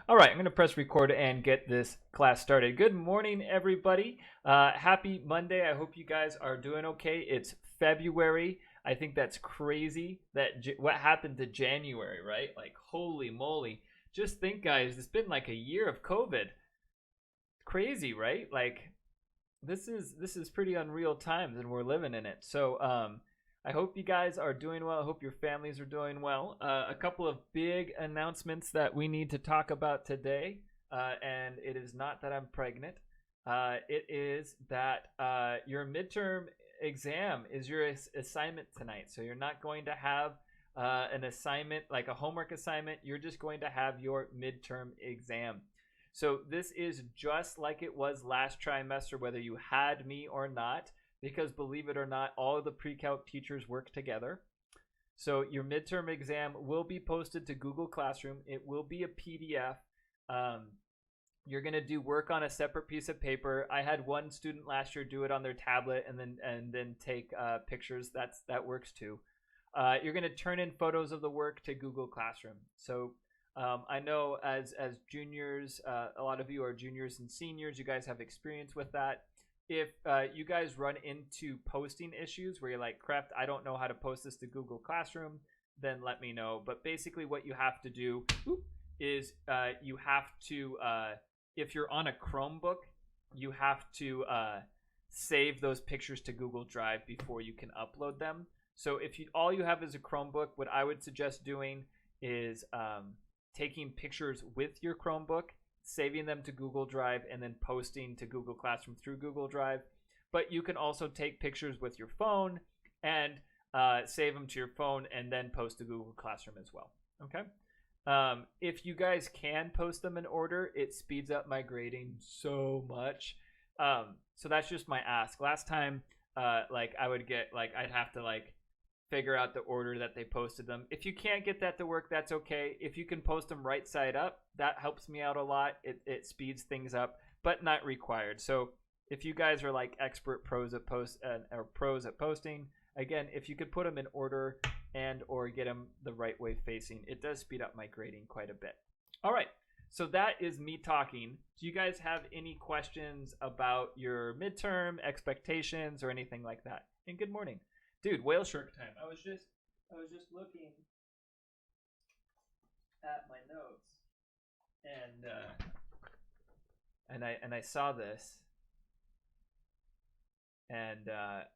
All right, I'm going to press record and get this class started. Good morning, everybody. Happy Monday. I hope you guys are doing okay. It's February. I think that's crazy that what happened to January, right? Like, holy moly. Just think, guys, it's been like a year of COVID. Crazy, right? Like, this is pretty unreal times, and we're living in it. So, I hope you guys are doing well. I hope your families are doing well. A couple of big announcements that we need to talk about today, and it is not that I'm pregnant. It is that your midterm exam is your assignment tonight. So you're not going to have an assignment, like a homework assignment. You're just going to have your midterm exam. So this is just like it was last trimester, whether you had me or not. Because believe it or not, all of the pre-calc teachers work together. So your midterm exam will be posted to Google Classroom. It will be a PDF. You're going to do work on a separate piece of paper. I had one student last year do it on their tablet and then take pictures. That works too. You're going to turn in photos of the work to Google Classroom. So I know as juniors, a lot of you are juniors and seniors. You guys have experience with that. If you guys run into posting issues where you're like, crap, I don't know how to post this to Google Classroom, then let me know. But basically what you have to do is you have to, if you're on a Chromebook, you have to save those pictures to Google Drive before you can upload them. So if all you have is a Chromebook, what I would suggest doing is taking pictures with your Chromebook, saving them to Google Drive, and then posting to Google Classroom through Google Drive. But you can also take pictures with your phone and save them to your phone and then post to Google Classroom as well. Okay. If you guys can post them in order, it speeds up my grading so much. So that's just my ask. Last time, like I would get, like I'd have to like figure out the order that they posted them. If you can't get that to work, that's okay. If you can post them right side up, that helps me out a lot. It speeds things up, but not required. So if you guys are like expert pros at pros at posting, again, if you could put them in order and or get them the right way facing, it does speed up my grading quite a bit. All right, so that is me talking. Do you guys have any questions about your midterm expectations or anything like that? And good morning. Dude, whale shark time. I was just looking at my notes and I saw this, and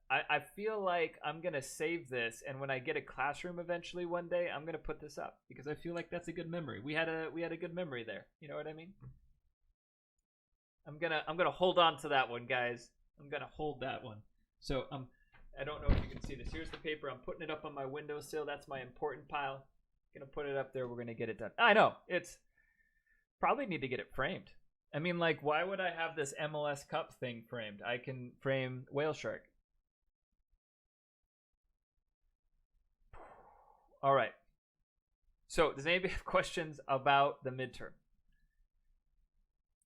I feel like I'm gonna save this, and when I get a classroom eventually one day, I'm gonna put this up because I feel like that's a good memory. We had a good memory there. You know what I mean? I'm gonna hold on to that one, guys. I'm gonna hold that one. So I don't know if you can see this. Here's the paper. I'm putting it up on my windowsill. That's my important pile. Gonna put it up there. We're gonna get it done. I know. It's probably need to get it framed. I mean, like, why would I have this MLS Cup thing framed? I can frame whale shark. All right. So does anybody have questions about the midterm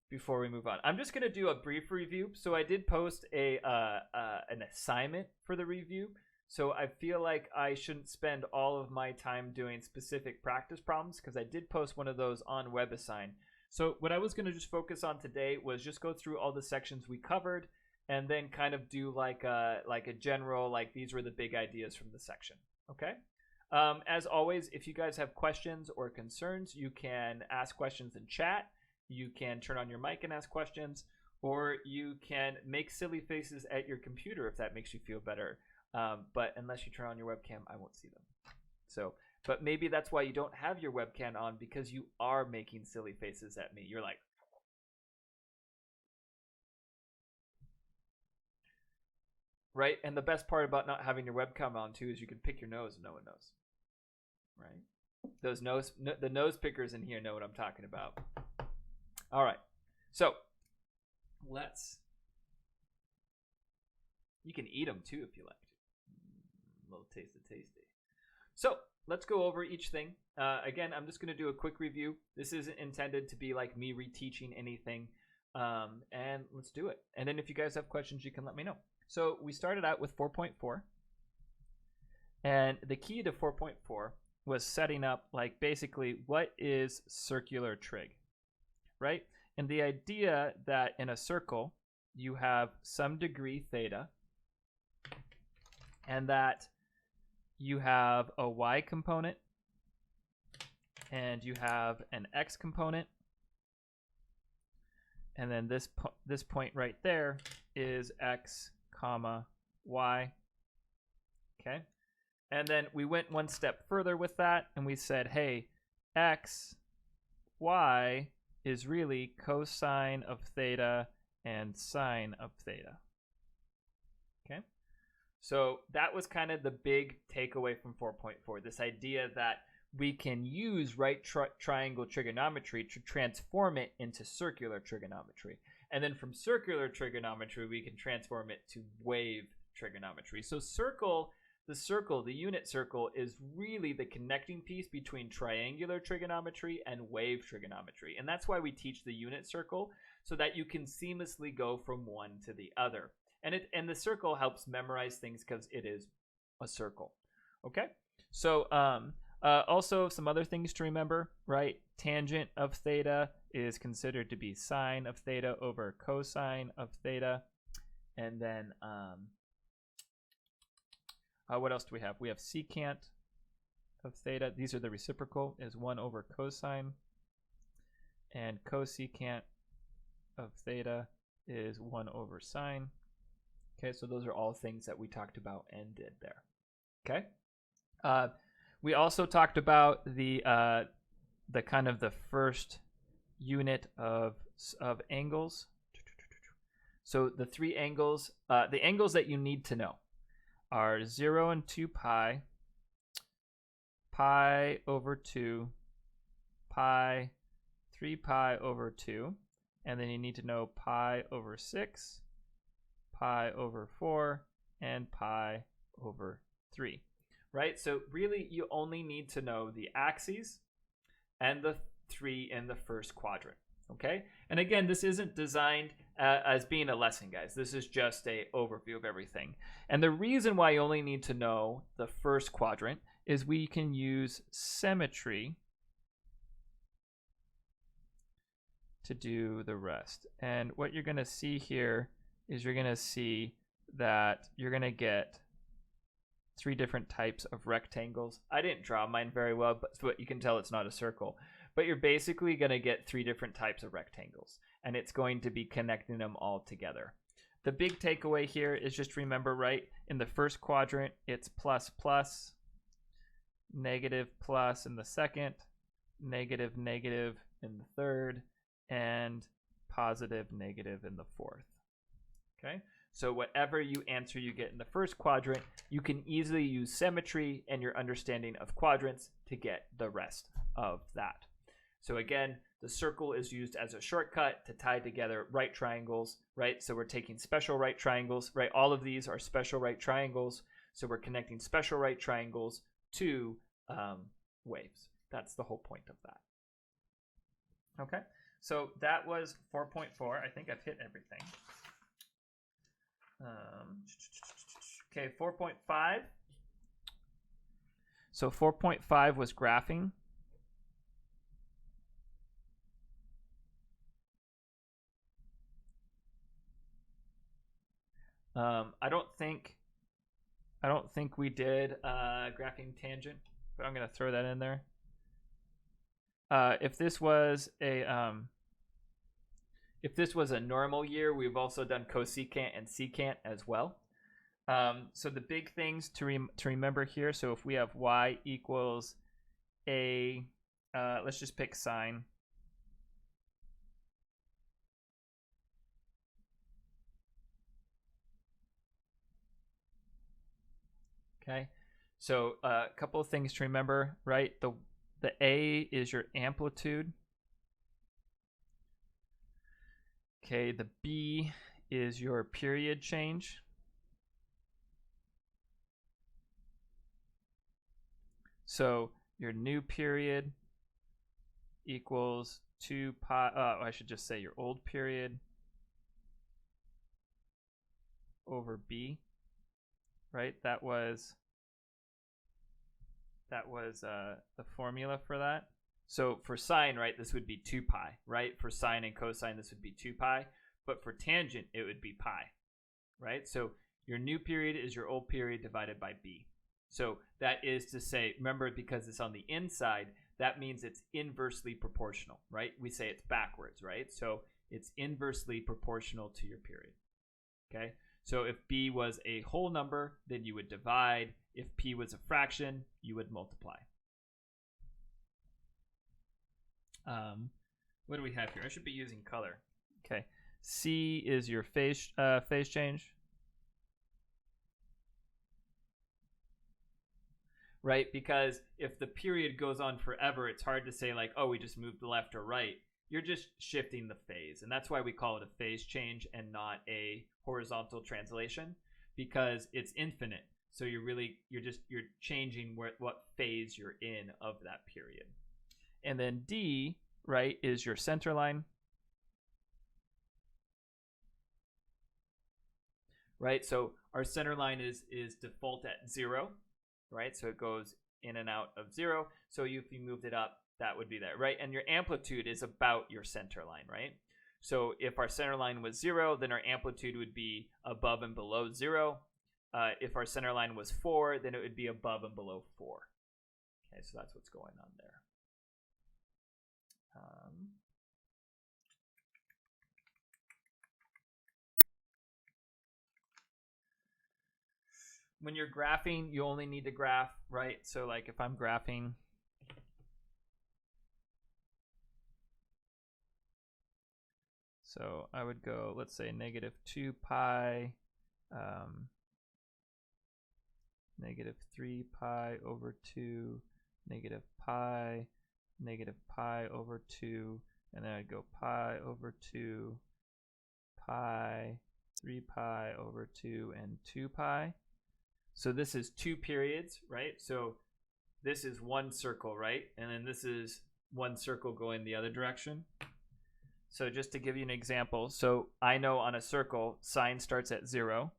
before we move on? I'm just going to do a brief review. So I did post an assignment for the review. So I feel like I shouldn't spend all of my time doing specific practice problems because I did post one of those on WebAssign. So what I was going to just focus on today was just go through all the sections we covered and then kind of do like a general, like these were the big ideas from the section. Okay. As always, if you guys have questions or concerns, you can ask questions in chat. You can turn on your mic and ask questions, or you can make silly faces at your computer if that makes you feel better. But unless you turn on your webcam, I won't see them. So, but maybe that's why you don't have your webcam on, because you are making silly faces at me. You're like, right? And the best part about not having your webcam on too is you can pick your nose and no one knows, right? The nose pickers in here know what I'm talking about. All right, so you can eat them too if you like to. A little tasty. So let's go over each thing. Again, I'm just going to do a quick review. This isn't intended to be like me reteaching anything. And let's do it. And then if you guys have questions, you can let me know. So we started out with 4.4. And the key to 4.4 was setting up like basically what is circular trig. right? And the idea that in a circle, you have some degree theta, and that you have a y component, and you have an x component, and then this point right there is x comma y. Okay, and then we went one step further with that, and we said, hey, x, y is really cosine of theta and sine of theta. Okay, so that was kind of the big takeaway from 4.4, this idea that we can use right triangle trigonometry to transform it into circular trigonometry. And then from circular trigonometry, we can transform it to wave trigonometry. So the unit circle is really the connecting piece between triangular trigonometry and wave trigonometry. And that's why we teach the unit circle, so that you can seamlessly go from one to the other. And the circle helps memorize things because it is a circle. Okay? So also some other things to remember, right? Tangent of theta is considered to be sine of theta over cosine of theta. And then what else do we have? We have secant of theta. These are the reciprocal, is 1 over cosine. And cosecant of theta is 1 over sine. Okay, so those are all things that we talked about and did there. Okay. We also talked about the kind of the first unit of angles. So the three angles, the angles that you need to know are 0 and 2 pi, pi over 2, pi, 3 pi over 2, and then you need to know pi over 6, pi over 4, and pi over 3. Right? So really, you only need to know the axes and the 3 in the first quadrant. Okay? And again, this isn't designed as being a lesson, guys. This is just an overview of everything. And the reason why you only need to know the first quadrant is we can use symmetry to do the rest. And what you're going to see here is you're going to see that you're going to get 3 different types of rectangles. I didn't draw mine very well, but you can tell it's not a circle. But you're basically going to get 3 different types of rectangles, and it's going to be connecting them all together. The big takeaway here is just remember, right, in the first quadrant, it's plus plus, negative plus in the second, negative negative in the third, and positive negative in the fourth. Okay? So whatever you answer you get in the first quadrant, you can easily use symmetry and your understanding of quadrants to get the rest of that. So again, the circle is used as a shortcut to tie together right triangles, right? So we're taking special right triangles, right? All of these are special right triangles. So we're connecting special right triangles to waves. That's the whole point of that. Okay, so that was 4.4. I think I've hit everything. Okay, 4.5. So 4.5 was graphing. I don't think we did graphing tangent, but I'm gonna throw that in there. If this was a normal year, we've also done cosecant and secant as well. So the big things to remember here. So if we have y equals a, let's just pick sine. Okay, so a couple of things to remember, right? The A is your amplitude. Okay, the B is your period change. So your new period equals 2 pi, I should just say your old period over B, right? That was the formula for that. So for sine, right, this would be 2 pi, right? For sine and cosine, this would be 2 pi. But for tangent, it would be pi, right? So your new period is your old period divided by b. So that is to say, remember, because it's on the inside, that means it's inversely proportional, right? We say it's backwards, right? So it's inversely proportional to your period, okay? So if b was a whole number, then you would divide. If p was a fraction, you would multiply. What do we have here? I should be using color. Okay, C is your phase change, right? Because if the period goes on forever, it's hard to say like, oh, we just moved left or right. You're just shifting the phase, and that's why we call it a phase change and not a horizontal translation, because it's infinite. So you're changing what phase you're in of that period. And then D, right, is your center line, right? So our center line is default at 0, right? So it goes in and out of 0. So if you moved it up, that would be there, right? And your amplitude is about your center line, right? So if our center line was 0, then our amplitude would be above and below 0. If our center line was 4, then it would be above and below 4. Okay, so that's what's going on there. When you're graphing, you only need to graph, right? So like if I'm graphing, so I would go, let's say negative 2 pi, negative 3 pi over 2, negative pi over 2, and then I'd go pi over 2, pi, 3 pi over 2, and 2 pi. So this is 2 periods, right? So this is 1 circle, right? And then this is 1 circle going the other direction. So just to give you an example, so I know on a circle, sine starts at 0,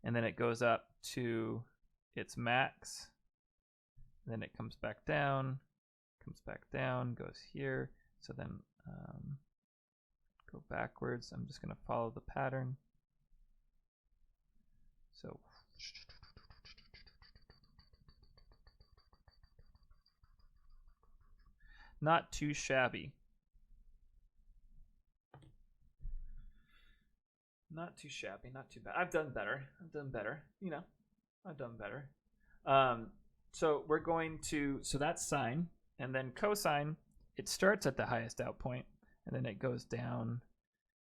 and then it goes up to its max, then it comes back down, goes here. So then go backwards. I'm just going to follow the pattern. So not too shabby. Not too shabby, not too bad. I've done better. You know, I've done better. So we're going to, so that's sine, and then cosine, it starts at the highest out point, and then it goes down.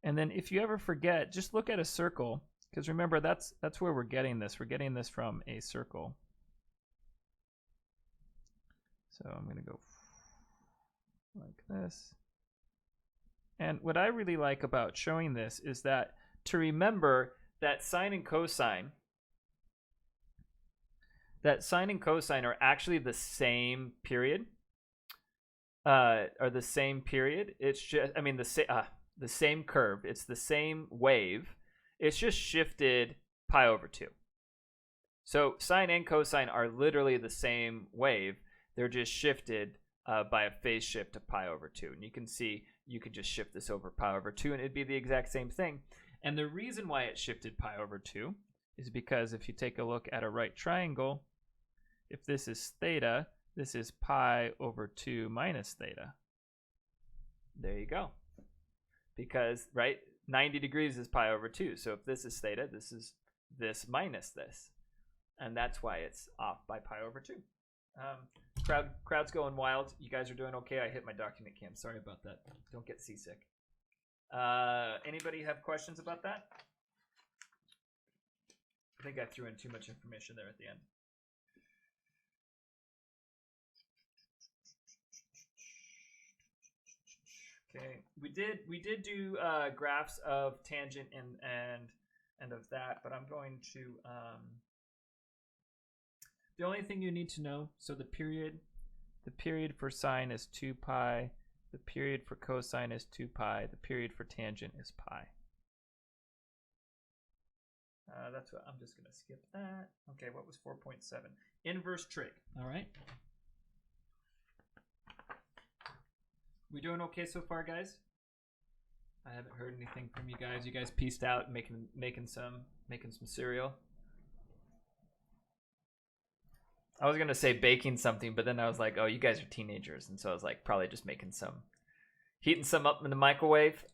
And then if you ever forget, just look at a circle, because remember, that's where we're getting this. We're getting this from a circle. So I'm going to go like this. And what I really like about showing this is that to remember that sine and cosine are actually the same period. It's just, I mean, the same curve. It's the same wave. It's just shifted pi over 2. So sine and cosine are literally the same wave. They're just shifted by a phase shift of pi over 2. And you can see you could just shift this over pi over 2 and it'd be the exact same thing. And the reason why it shifted pi over 2 is because if you take a look at a right triangle, if this is theta, this is pi over 2 minus theta. There you go. Because, right, 90 degrees is pi over 2. So if this is theta, this is this minus this. And that's why it's off by pi over 2. Crowd's going wild. You guys are doing okay. I hit my document cam. Sorry about that. Don't get seasick. Anybody have questions about that? I think I threw in too much information there at the end. Okay, we did do graphs of tangent and of that, but I'm going to the only thing you need to know, so the period for sine is 2 pi, the period for cosine is 2 pi, the period for tangent is pi. That's what I'm just going to skip that. Okay, what was 4.7? Inverse trig, all right? We doing okay so far, guys? I haven't heard anything from you guys. You guys pieced out, making some cereal. I was gonna say baking something, but then I was like, oh, you guys are teenagers, and so I was like, probably just making some, heating some up in the microwave.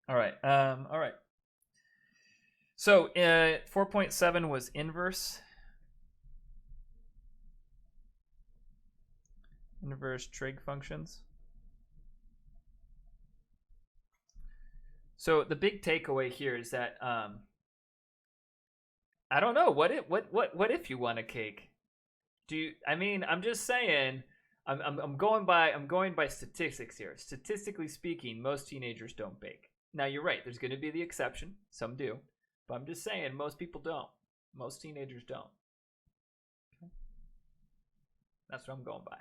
All right. All right. So 4.7 was inverse. Inverse trig functions. So the big takeaway here is that I don't know what if you want a cake? Do you? I mean, I'm just saying. I'm going by statistics here. Statistically speaking, most teenagers don't bake. Now you're right. There's going to be the exception. Some do, but I'm just saying most people don't. Most teenagers don't. Okay. That's what I'm going by.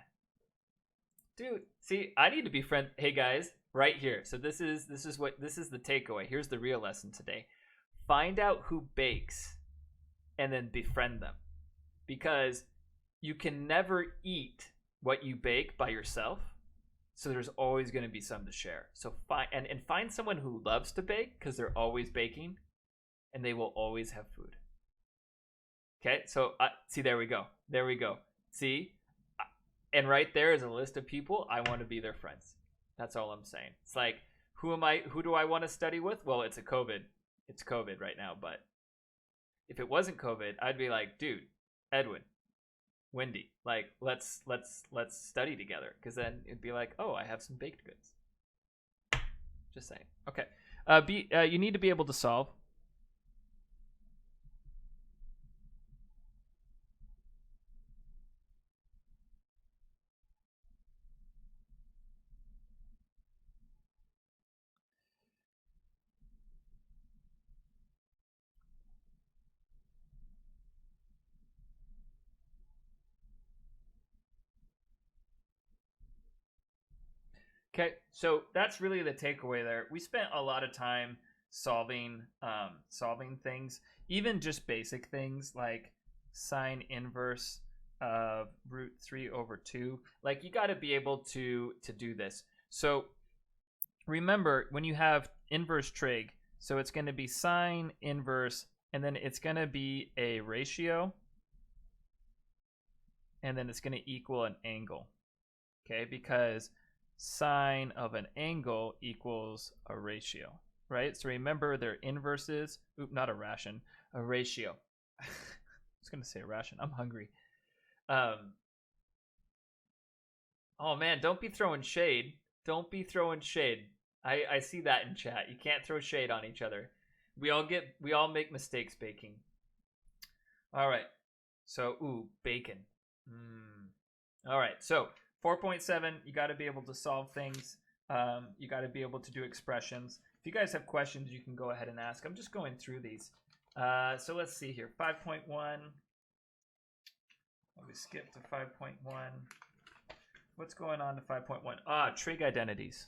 Dude, see, I need to be friend. Hey guys, right here. So this is the takeaway. Here's the real lesson today. Find out who bakes and then befriend them. Because you can never eat what you bake by yourself. So there's always going to be some to share. So find someone who loves to bake because they're always baking and they will always have food. Okay? So see, there we go. There we go. See? And right there is a list of people I want to be their friends. That's all I'm saying. It's like, who do I want to study with? Well, it's COVID right now, but if it wasn't COVID, I'd be like, dude, Edwin, Wendy, like let's study together, because then it'd be like, oh, I have some baked goods. Just saying. Okay. You need to be able to solve. Okay, so that's really the takeaway there. We spent a lot of time solving things, even just basic things like sine inverse of root 3 over 2. Like, you got to be able to do this. So remember, when you have inverse trig, so it's going to be sine inverse, and then it's going to be a ratio, and then it's going to equal an angle. Okay, because sine of an angle equals a ratio, right? So remember, they're inverses. Oop, not a ration, a ratio. I was gonna say a ration. I'm hungry. Oh man, don't be throwing shade. Don't be throwing shade. I see that in chat. You can't throw shade on each other. We all make mistakes baking. All right. So bacon. All right. So 4.7, you got to be able to solve things. You got to be able to do expressions. If you guys have questions, you can go ahead and ask. I'm just going through these. So let's see here. 5.1. We skip to 5.1. What's going on to 5.1? Trig identities.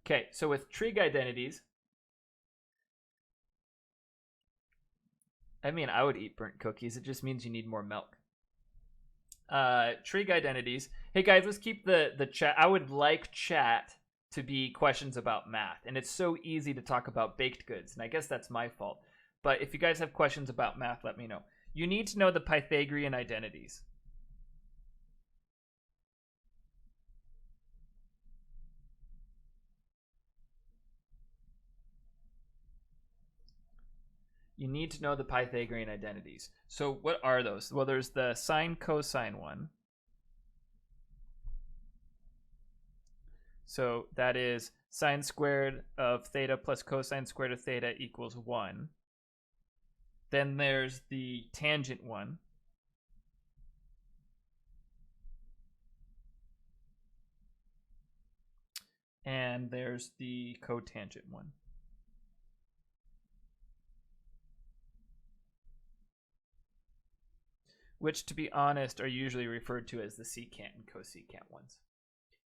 Okay, so with trig identities, I mean, I would eat burnt cookies. It just means you need more milk. Trig identities. Hey guys, let's keep the chat. I would like chat to be questions about math, and it's so easy to talk about baked goods, and I guess that's my fault. But if you guys have questions about math, let me know. You need to know the Pythagorean identities. You need to know the Pythagorean identities. So what are those? Well, there's the sine cosine one. So that is sine squared of theta plus cosine squared of theta equals 1. Then there's the tangent one. And there's the cotangent one. Which, to be honest, are usually referred to as the secant and cosecant ones.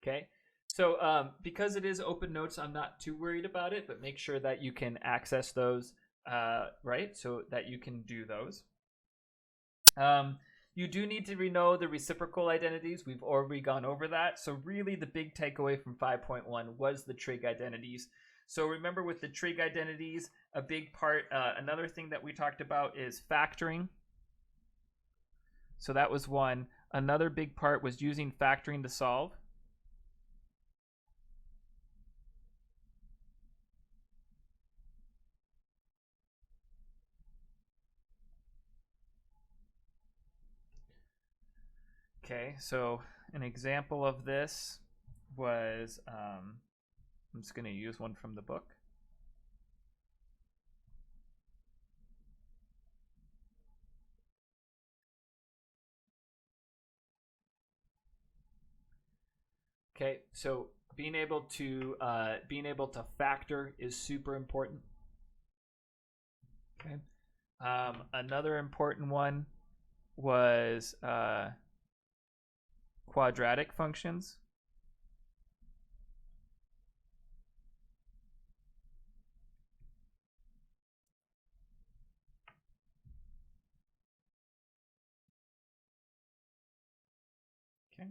Okay, So because it is open notes, I'm not too worried about it, but make sure that you can access those, right? So that you can do those. You do need to know the reciprocal identities. We've already gone over that. So really the big takeaway from 5.1 was the trig identities. So remember with the trig identities, a big part, another thing that we talked about is factoring. So that was one. Another big part was using factoring to solve. Okay, so an example of this was, I'm just going to use one from the book. Okay, so being able to factor is super important. Okay, another important one was quadratic functions. Okay,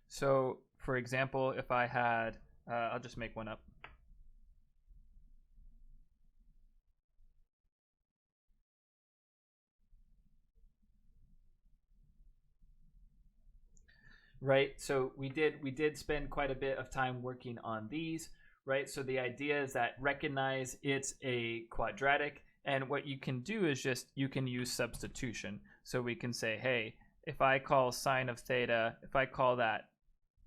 so for example, if I had, I'll just make one up. Right, so we did spend quite a bit of time working on these, right? So the idea is that recognize it's a quadratic, and what you can do is just you can use substitution. So we can say, hey, if I call sine of theta, if I call that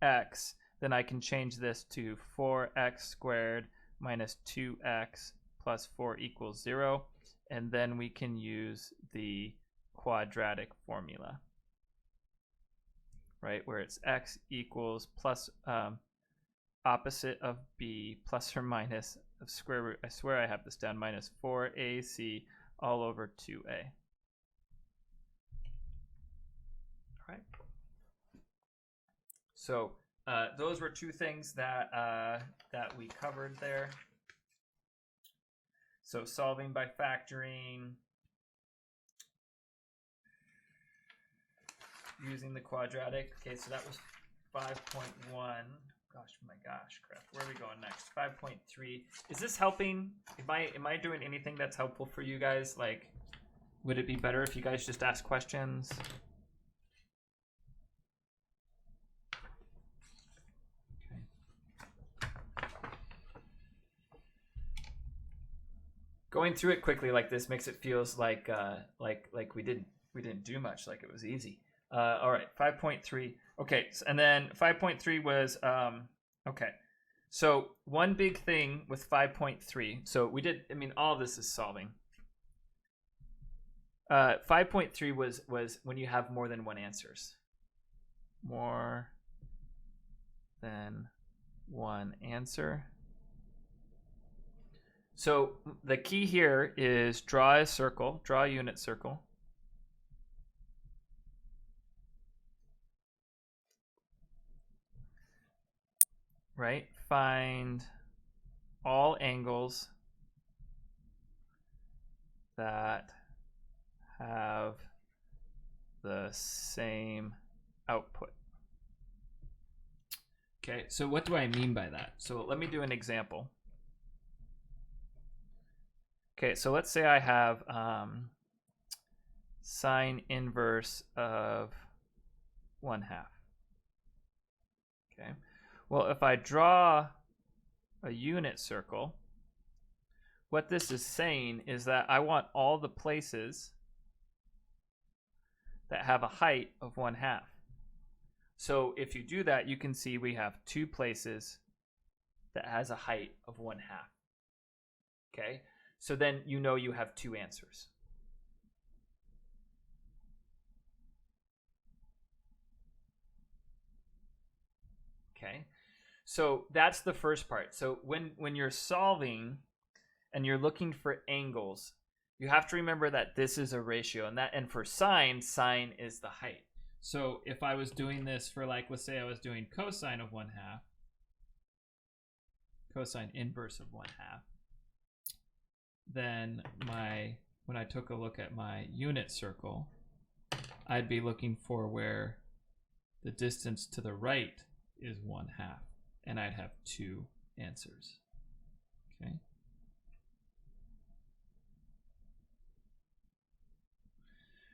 x, then I can change this to 4x squared minus 2x plus 4 equals 0, and then we can use the quadratic formula. Right, where it's x equals plus opposite of b plus or minus of square root, I swear I have this down, minus 4ac all over 2a. All right. So those were two things that that we covered there. So solving by factoring, using the quadratic. Okay, so that was 5.1. Gosh, my gosh, crap. Where are we going next? 5.3. Is this helping? Am I doing anything that's helpful for you guys? Like, would it be better if you guys just ask questions? Okay. Going through it quickly like this makes it feels like we didn't do much, like it was easy. All right, 5.3. Okay, and then 5.3 was, okay. So one big thing with 5.3, so we did, I mean, all of this is solving. 5.3 was when you have more than one answers. More than one answer. So the key here is draw a circle, draw a unit circle. Right? Find all angles that have the same output. Okay, so what do I mean by that? So let me do an example. Okay, so let's say I have sine inverse of 1/2. Okay. Well, if I draw a unit circle, what this is saying is that I want all the places that have a height of 1/2. So if you do that, you can see we have two places that has a height of 1/2. Okay, so then you know you have two answers. Okay, so that's the first part. So when you're solving and you're looking for angles, you have to remember that this is a ratio, and for sine is the height. So if I was doing this for, like, let's say I was doing cosine of 1/2, cosine inverse of 1/2. Then when I took a look at my unit circle, I'd be looking for where the distance to the right is 1/2, and I'd have 2 answers. Okay.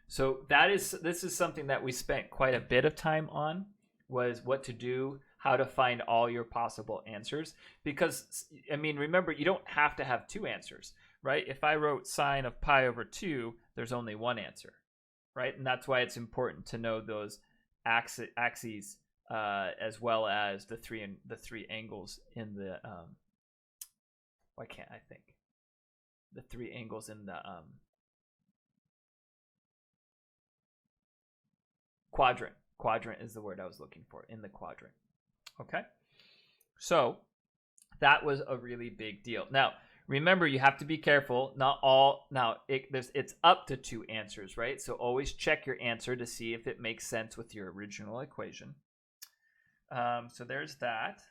So this is something that we spent quite a bit of time on, was what to do, how to find all your possible answers. Because, I mean, remember, you don't have to have 2 answers, right? If I wrote sine of pi over 2, there's only 1 answer, right? And that's why it's important to know those axes as well as the three angles in the why can't I think? The 3 angles in the quadrant. Quadrant is the word I was looking for, in the quadrant. Okay, so that was a really big deal. Now, remember, you have to be careful. Not all. Now, it's up to 2 answers, right? So always check your answer to see if it makes sense with your original equation. So there's that.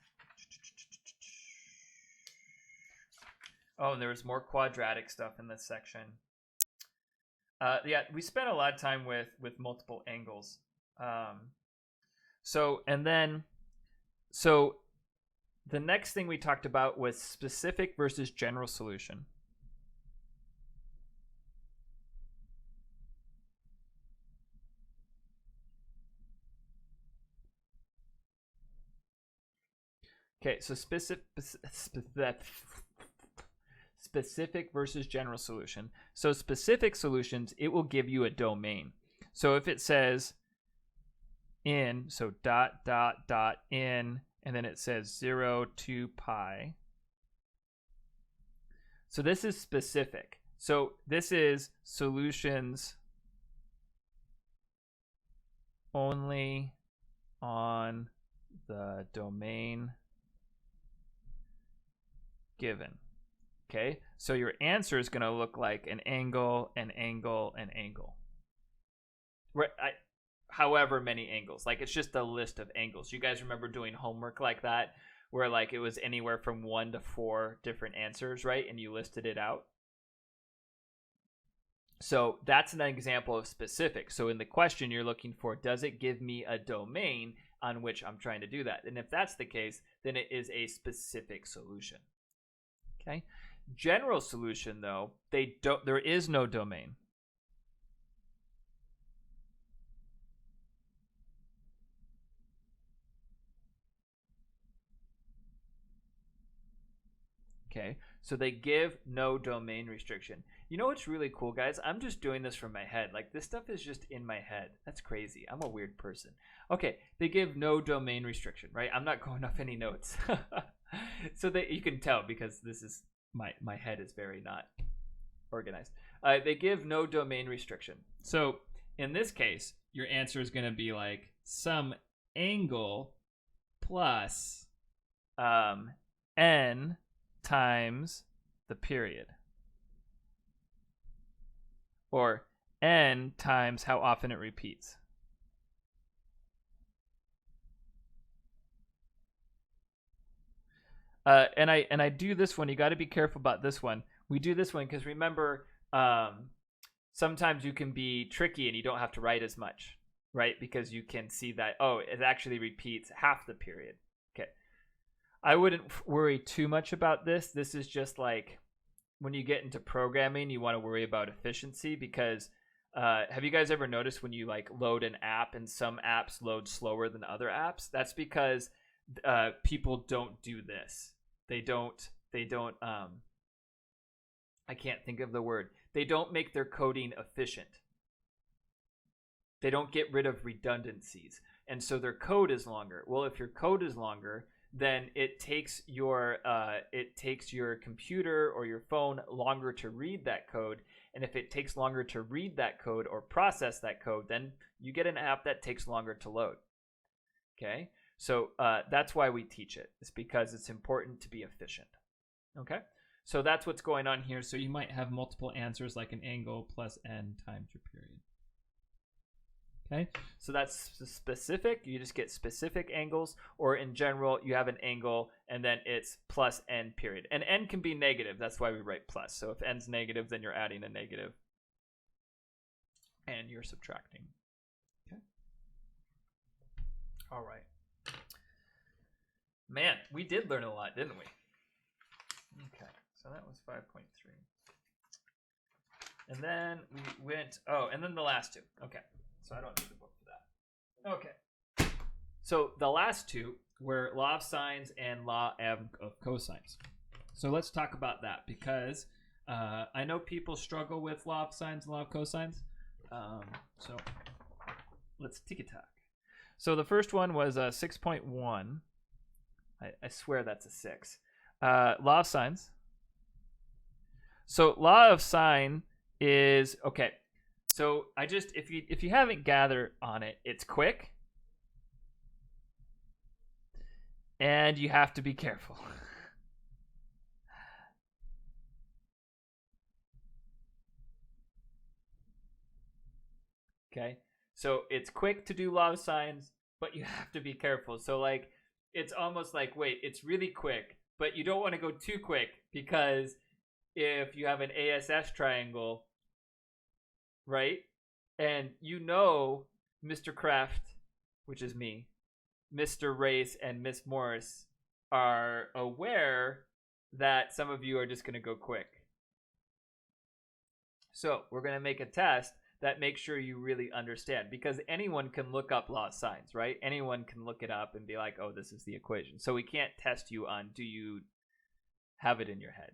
Oh, and there was more quadratic stuff in this section. Yeah, we spent a lot of time with multiple angles. So the next thing we talked about was specific versus general solution. Okay, so specific versus general solution. So specific solutions, it will give you a domain. So if it says in, so dot, dot, dot, in, and then it says 0 to pi. So this is specific. So this is solutions only on the domain given. Okay, so your answer is going to look like an angle, an angle, an angle. Right, however many angles. Like, it's just a list of angles. You guys remember doing homework like that, where like it was anywhere from 1 to 4 different answers, right? And you listed it out. So that's an example of specific. So in the question, you're looking for, does it give me a domain on which I'm trying to do that? And if that's the case, then it is a specific solution. Okay. General solution, though, there is no domain. Okay, so they give no domain restriction. You know what's really cool, guys? I'm just doing this from my head. Like, this stuff is just in my head. That's crazy. I'm a weird person. Okay, they give no domain restriction, right? I'm not going off any notes. So that you can tell, because this is my head is very not organized. They give no domain restriction. So in this case, your answer is going to be like some angle plus n times the period, or n times how often it repeats. And I do this one. You got to be careful about this one. We do this one because, remember, sometimes you can be tricky and you don't have to write as much, right? Because you can see that, oh, it actually repeats half the period. Okay. I wouldn't worry too much about this. This is just like when you get into programming, you want to worry about efficiency, because have you guys ever noticed when you like load an app and some apps load slower than other apps? That's because people don't do this. They don't I can't think of the word. They don't make their coding efficient. They don't get rid of redundancies. And so their code is longer. Well, if your code is longer, then it takes your computer or your phone longer to read that code. And if it takes longer to read that code or process that code, then you get an app that takes longer to load. Okay? So that's why we teach it. It's because it's important to be efficient. Okay? So that's what's going on here. So you might have multiple answers, like an angle plus n times your period. Okay, so that's specific. You just get specific angles, or in general, you have an angle and then it's plus n period. And n can be negative. That's why we write plus. So if n's negative, then you're adding a negative and you're subtracting. Okay. All right. Man, we did learn a lot, didn't we? Okay, so that was 5.3. And then we went, and then the last two. Okay, so I don't need the book for that. Okay, so the last two were law of sines and law of cosines. So let's talk about that, because I know people struggle with law of sines and law of cosines. So let's tick-a-tack. So the first one was 6.1. I swear that's a 6. Law of sines. So law of sine is, okay, so if you haven't gathered on it, it's quick and you have to be careful. Okay, so it's quick to do law of sines, but you have to be careful. So like, it's almost like, wait, it's really quick, but you don't want to go too quick, because if you have an ASS triangle, right? And you know Mr. Kraft, which is me, Mr. Race, and Miss Morris are aware that some of you are just going to go quick. So we're going to make a test that makes sure you really understand, because anyone can look up law of sines, right? Anyone can look it up and be like, oh, this is the equation. So we can't test you on, do you have it in your head?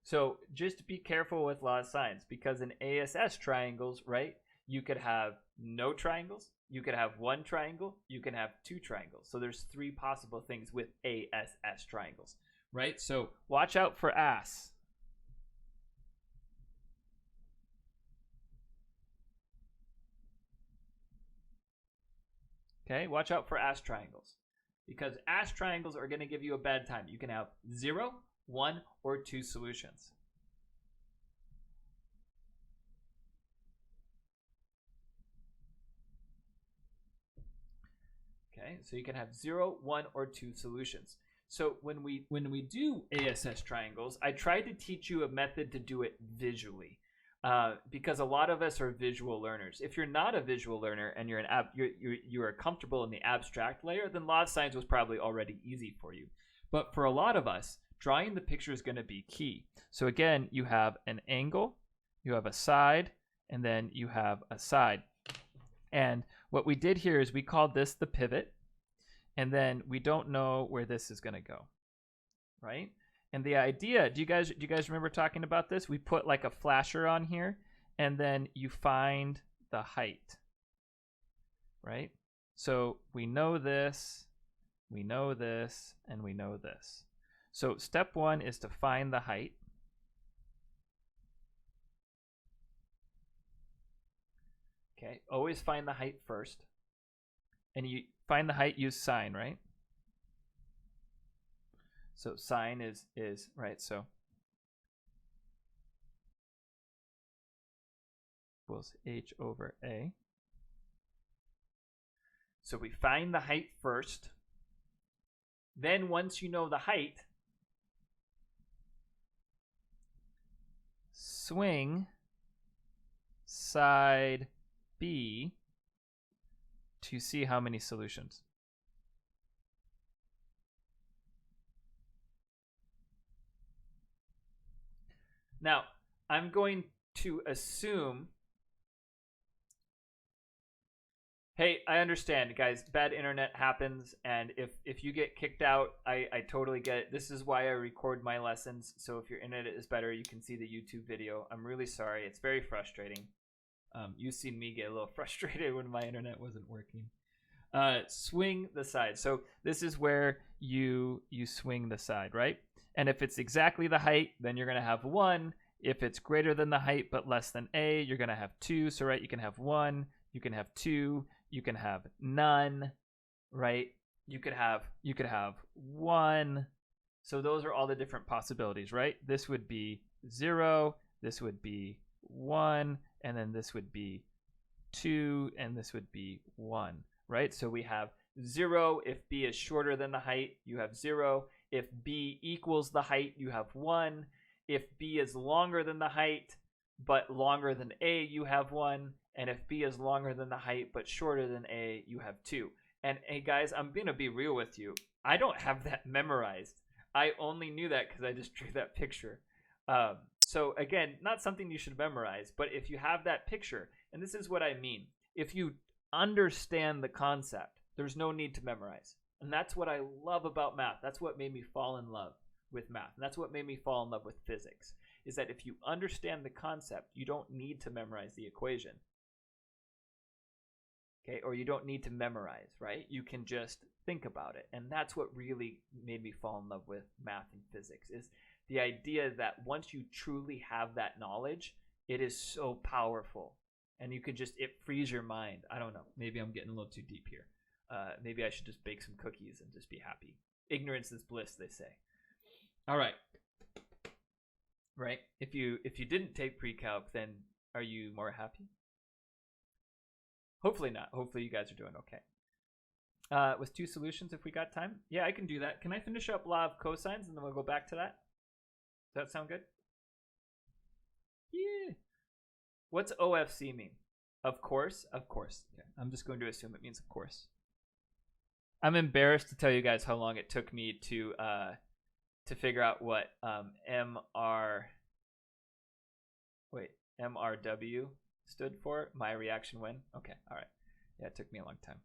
So just be careful with law of sines, because in ASS triangles, right, you could have no triangles, you could have one triangle, you can have two triangles. So there's 3 possible things with ASS triangles, right? So watch out for ass. Okay, watch out for ass triangles, because ass triangles are going to give you a bad time. You can have 0, 1, or 2 solutions. Okay, so you can have 0, 1, or 2 solutions. So when we do ASS triangles, I tried to teach you a method to do it visually, because a lot of us are visual learners. If you're not a visual learner and you are comfortable in the abstract layer, then law of sines was probably already easy for you. But for a lot of us, drawing the picture is going to be key. So again, you have an angle, you have a side, and then you have a side. And what we did here is we called this the pivot, and then we don't know where this is going to go, right? And the idea, do you guys remember talking about this? We put like a flasher on here, and then you find the height, right? So we know this, we know this, and we know this. So step 1 is to find the height. Okay, always find the height first. And you find the height, use sine, right? So sine is right, so equals h over a. So we find the height first. Then once you know the height, swing side B to see how many solutions. Now, I'm going to assume, hey, I understand, guys, bad internet happens, and if you get kicked out, I totally get it. This is why I record my lessons, so if your internet is better, you can see the YouTube video. I'm really sorry. It's very frustrating. You've seen me get a little frustrated when my internet wasn't working. Swing the side. So this is where you swing the side, right? And if it's exactly the height, then you're going to have 1. If it's greater than the height but less than a, you're going to have 2. So right, you can have 1, you can have 2, you can have none, right? You could have 1. So those are all the different possibilities, right? This would be 0, this would be 1, and then this would be 2, and this would be 1, right? So we have 0. If b is shorter than the height, you have 0. If b equals the height, you have 1. If b is longer than the height but longer than a, you have 1. And if b is longer than the height but shorter than a, you have 2. And hey guys, I'm gonna be real with you. I don't have that memorized. I only knew that because I just drew that picture. So again, not something you should memorize, but if you have that picture, and this is what I mean, if you understand the concept, there's no need to memorize. And that's what I love about math. That's what made me fall in love with math. And that's what made me fall in love with physics, is that if you understand the concept, you don't need to memorize the equation. Okay, or you don't need to memorize, right? You can just think about it. And that's what really made me fall in love with math and physics, is the idea that once you truly have that knowledge, it is so powerful. And you could just, it frees your mind. I don't know. Maybe I'm getting a little too deep here. Maybe I should just bake some cookies and just be happy. Ignorance is bliss, they say. All right. Right? If you didn't take pre-calc, then are you more happy? Hopefully not. Hopefully you guys are doing okay. With 2 solutions if we got time? Yeah, I can do that. Can I finish up law of cosines and then we'll go back to that? Does that sound good? Yeah. What's OFC mean? Of course? Of course. Okay. I'm just going to assume it means of course. I'm embarrassed to tell you guys how long it took me to figure out what MRW stood for. My reaction when. Okay, all right. Yeah, it took me a long time.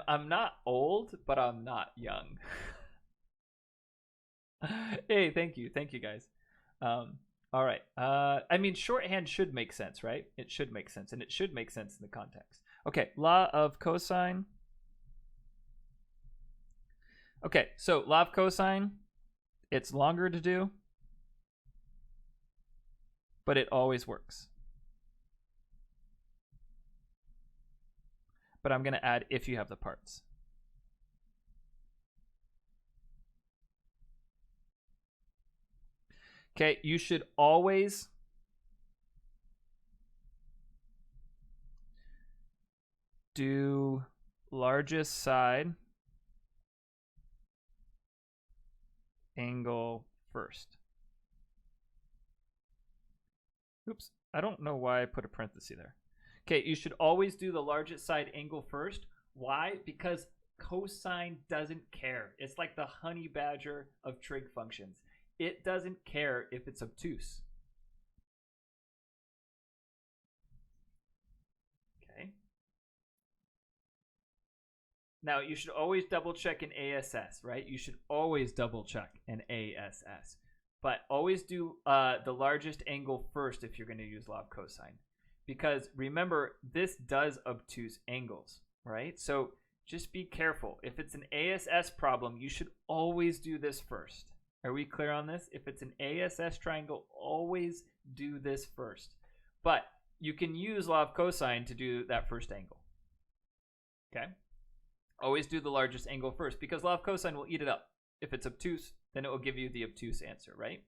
I'm not old, but I'm not young. Hey, thank you guys. All right. I mean, shorthand should make sense, right? It should make sense, and it should make sense in the context. Okay, law of cosine. Okay, so law of cosine, it's longer to do, but it always works. But I'm going to add if you have the parts. Okay, you should always do largest side angle first. Oops, I don't know why I put a parenthesis there. Okay, you should always do the largest side angle first. Why? Because cosine doesn't care. It's like the honey badger of trig functions. It doesn't care if it's obtuse. Okay. Now, you should always double check an ASS, right? You should always double check an ASS. But always do the largest angle first if you're going to use law of cosine. Because remember, this does obtuse angles, right? So just be careful. If it's an ASS problem, you should always do this first. Are we clear on this? If it's an ASS triangle, always do this first. But you can use law of cosine to do that first angle. Okay? Always do the largest angle first, because law of cosine will eat it up. If it's obtuse, then it will give you the obtuse answer, right?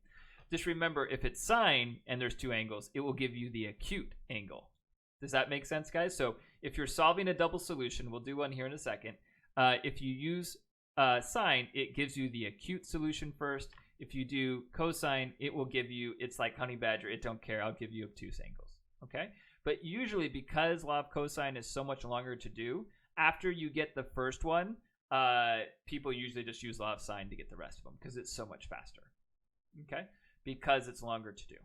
Just remember, if it's sine and there's 2 angles, it will give you the acute angle. Does that make sense, guys? So if you're solving a double solution, we'll do one here in a second. If you use sine, it gives you the acute solution first. If you do cosine, it will give you, it's like honey badger, it don't care, I'll give you obtuse angles, okay? But usually, because law of cosine is so much longer to do, after you get the first one, people usually just use law of sine to get the rest of them, because it's so much faster, okay? Because it's longer to do.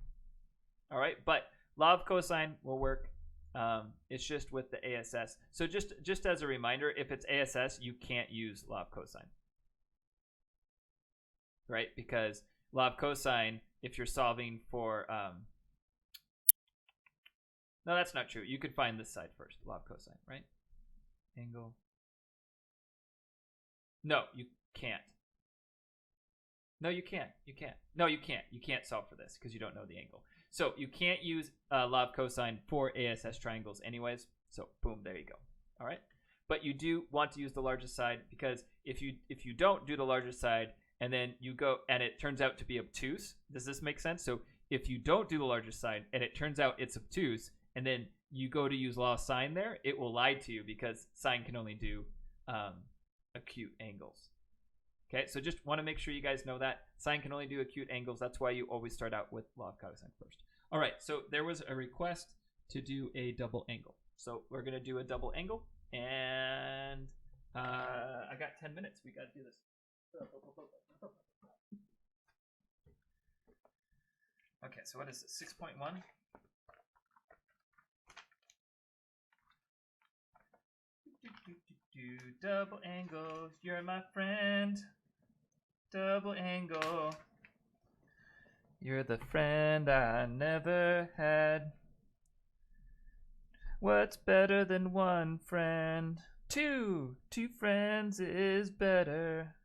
All right, but law of cosine will work. It's just with the ASS. So just as a reminder, if it's ASS, you can't use law of cosine. Right? Because law of cosine, if you're solving for... no, that's not true. You could find this side first, law of cosine, right? Angle. No, you can't. No, you can't. You can't. No, you can't. You can't solve for this because you don't know the angle. So you can't use law of cosine for ASS triangles anyways. So boom, there you go. All right. But you do want to use the largest side, because if you don't do the largest side and then you go and it turns out to be obtuse, does this make sense? So if you don't do the largest side and it turns out it's obtuse, and then you go to use law of sine there, it will lie to you because sine can only do acute angles. Okay, so just want to make sure you guys know that sine can only do acute angles. That's why you always start out with law of cosine first. All right, so there was a request to do a double angle. So we're going to do a double angle, and I got 10 minutes. We got to do this. Okay, so what is it? 6.1? Double angle, you're my friend. Double angle, you're the friend I never had. What's better than one friend? Two friends is better.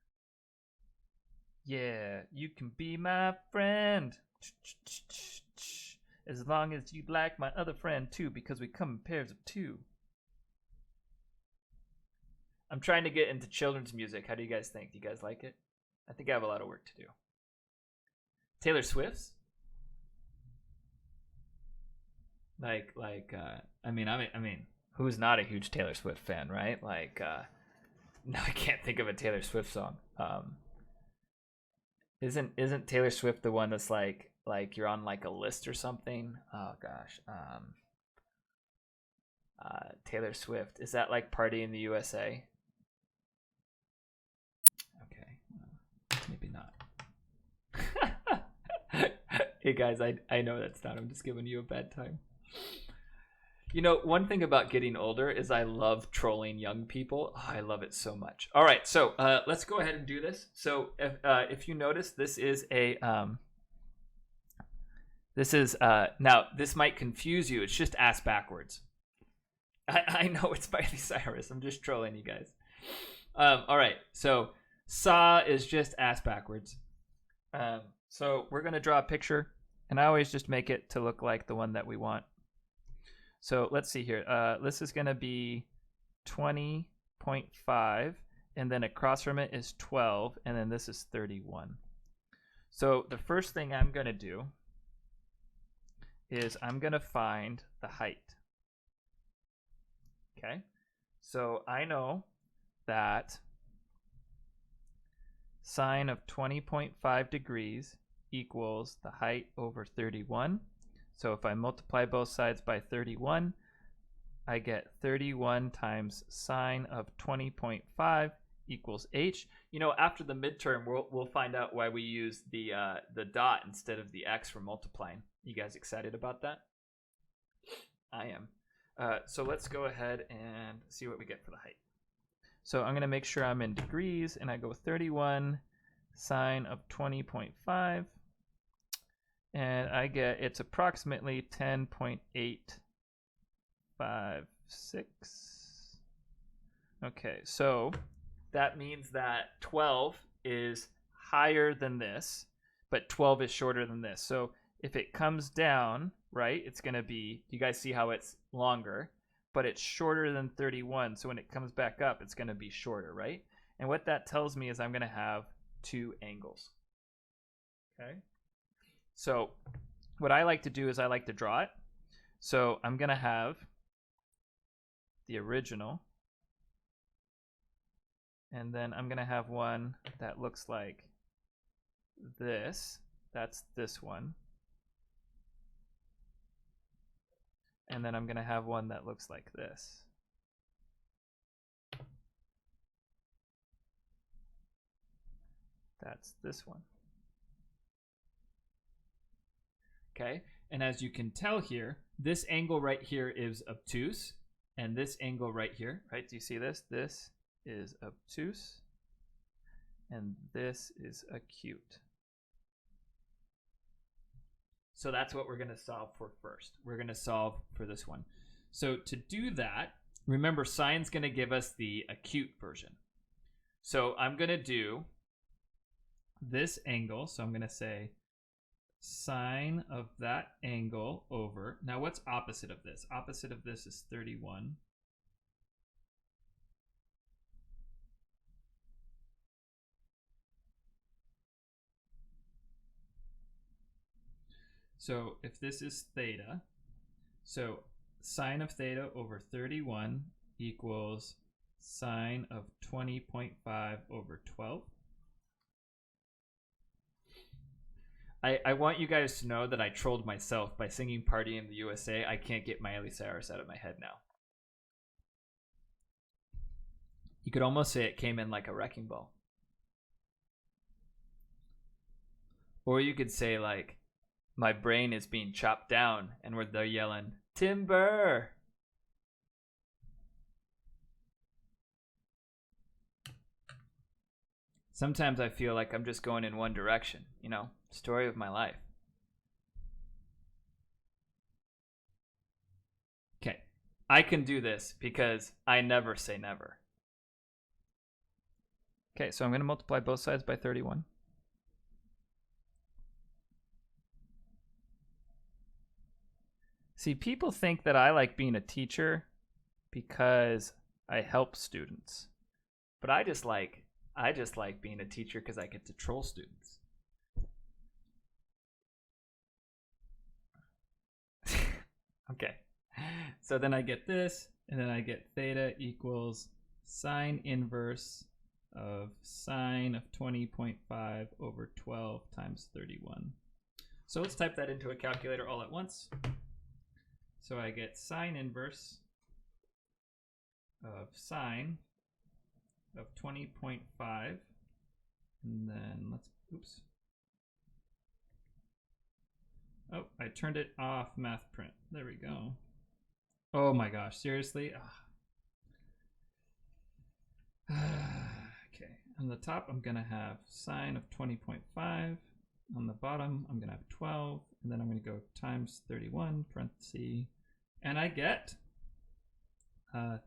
Yeah, you can be my friend. As long as you like my other friend too, because we come in pairs of two. I'm trying to get into children's music. How do you guys think? Do you guys like it? I think I have a lot of work to do. Taylor Swift's? I mean, who's not a huge Taylor Swift fan, right? No, I can't think of a Taylor Swift song. Isn't Taylor Swift the one that's like you're on like a list or something? Oh gosh. Taylor Swift, is that like Party in the USA? Okay, maybe not. Hey guys, I know that's not. I'm just giving you a bad time. You know, one thing about getting older is I love trolling young people. Oh, I love it so much. All right, so let's go ahead and do this. So if you notice, this is a now this might confuse you. It's just ass backwards. I know it's Miley Cyrus. I'm just trolling you guys. All right, so saw is just ass backwards. So we're gonna draw a picture, and I always just make it to look like the one that we want. So let's see here. This is gonna be 20.5, and then across from it is 12, and then this is 31. So the first thing I'm gonna do is I'm gonna find the height. Okay, so I know that sine of 20.5 degrees equals the height over 31. So if I multiply both sides by 31, I get 31 times sine of 20.5 equals h. You know, after the midterm, we'll find out why we use the dot instead of the x for multiplying. You guys excited about that? I am. So let's go ahead and see what we get for the height. So I'm going to make sure I'm in degrees, and I go 31 sine of 20.5, and I get it's approximately 10.856. Okay, so that means that 12 is higher than this, but 12 is shorter than this. So if it comes down, right, it's going to be, you guys see how it's longer, but it's shorter than 31. So when it comes back up, it's going to be shorter, right? And what that tells me is I'm going to have two angles. Okay. So what I like to do is I like to draw it. So I'm going to have the original, and then I'm going to have one that looks like this. That's this one. And then I'm going to have one that looks like this. That's this one. Okay, and as you can tell here, this angle right here is obtuse, and this angle right here, right? Do you see this? This is obtuse, and this is acute. So that's what we're going to solve for first. We're going to solve for this one. So to do that, remember sine's going to give us the acute version. So I'm going to do this angle. So I'm going to say sine of that angle over. Now what's opposite of this? Opposite of this is 31. So if this is theta, so sine of theta over 31 equals sine of 20.5 over 12. I want you guys to know that I trolled myself by singing Party in the USA. I can't get Miley Cyrus out of my head now. You could almost say it came in like a wrecking ball. Or you could say like, my brain is being chopped down, and they're yelling, timber! Sometimes I feel like I'm just going in one direction, you know? Story of my life. Okay, I can do this because I never say never. Okay, so I'm going to multiply both sides by 31. See, people think that I like being a teacher because I help students. But I just like being a teacher because I get to troll students. Okay, so then I get this, and then I get theta equals sine inverse of sine of 20.5 over 12 times 31. So let's type that into a calculator all at once. So I get sine inverse of sine of 20.5, and then oops. Oh, I turned it off math print. There we go. Oh my gosh, seriously? Okay, on the top I'm gonna have sine of 20.5. On the bottom I'm gonna have 12, and then I'm gonna go times 31, parenthesis, and I get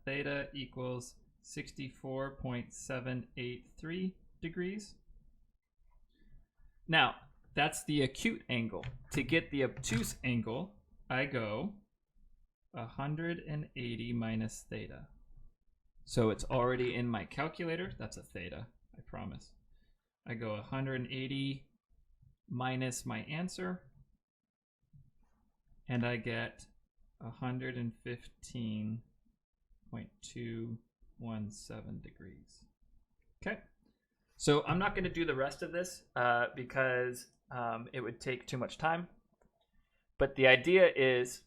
theta equals 64.783 degrees. Now, that's the acute angle. To get the obtuse angle, I go 180 minus theta. So it's already in my calculator. That's a theta, I promise. I go 180 minus my answer, and I get 115.217 degrees. Okay, so I'm not going to do the rest of this because it would take too much time. But the idea is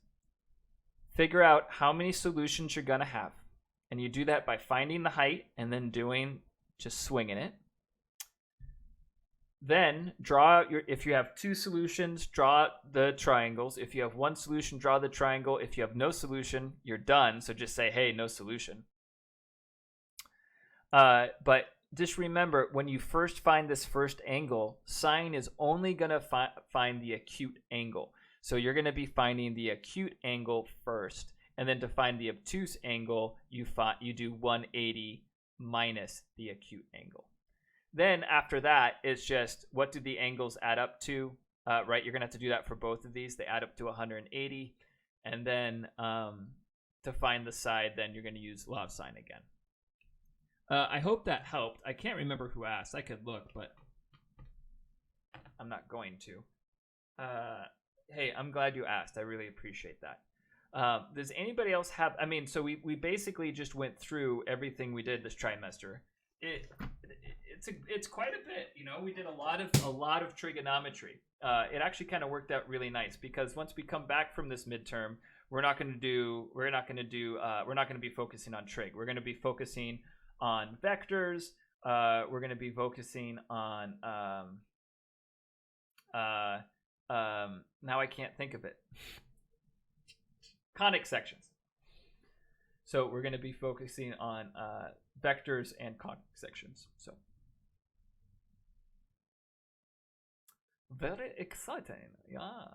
figure out how many solutions you're going to have. And you do that by finding the height and then just swinging it. Then draw if you have two solutions, draw the triangles. If you have one solution, draw the triangle. If you have no solution, you're done. So just say, hey, no solution. But just remember, when you first find this first angle, sine is only going to find the acute angle. So you're going to be finding the acute angle first. And then to find the obtuse angle, you do 180 minus the acute angle. Then after that, it's just what do the angles add up to, right? You're going to have to do that for both of these. They add up to 180. And then to find the side, then you're going to use law of sine again. I hope that helped. I can't remember who asked. I could look, but I'm not going to. Hey, I'm glad you asked. I really appreciate that. Does anybody else have, so we basically just went through everything we did this trimester. It's quite a bit, you know. We did a lot of trigonometry. It actually kind of worked out really nice because once we come back from this midterm, we're not going to be focusing on trig. We're going to be focusing on vectors. We're going to be focusing on now I can't think of it. Conic sections. So we're going to be focusing on vectors and conic sections. So very exciting. Yeah.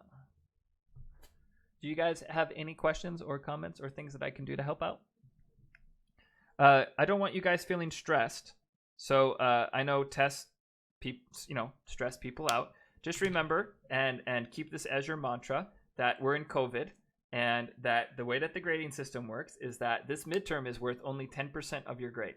Do you guys have any questions or comments or things that I can do to help out? I don't want you guys feeling stressed. So I know tests, stress people out. Just remember and keep this as your mantra that we're in COVID. And that the way that the grading system works is that this midterm is worth only 10% of your grade.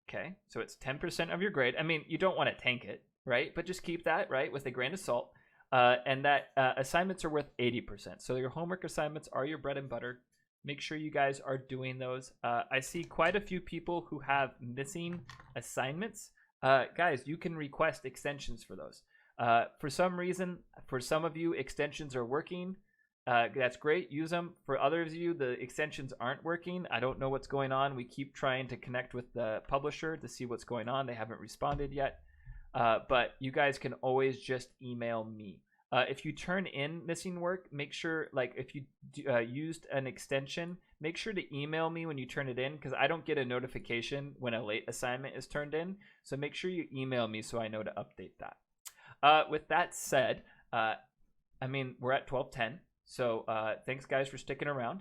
Okay, so it's 10% of your grade. I mean, you don't want to tank it, right? But just keep that, right, with a grain of salt. and that assignments are worth 80%. So your homework assignments are your bread and butter. Make sure you guys are doing those. I see quite a few people who have missing assignments. Guys, you can request extensions for those. For some reason, for some of you, extensions are working. That's great. Use them. For others of you, the extensions aren't working. I don't know what's going on. We keep trying to connect with the publisher to see what's going on. They haven't responded yet. But you guys can always just email me. If you turn in missing work, make sure, like, if you used an extension, make sure to email me when you turn it in, because I don't get a notification when a late assignment is turned in. So make sure you email me so I know to update that. With that said, I mean, we're at 12:10. So thanks, guys, for sticking around.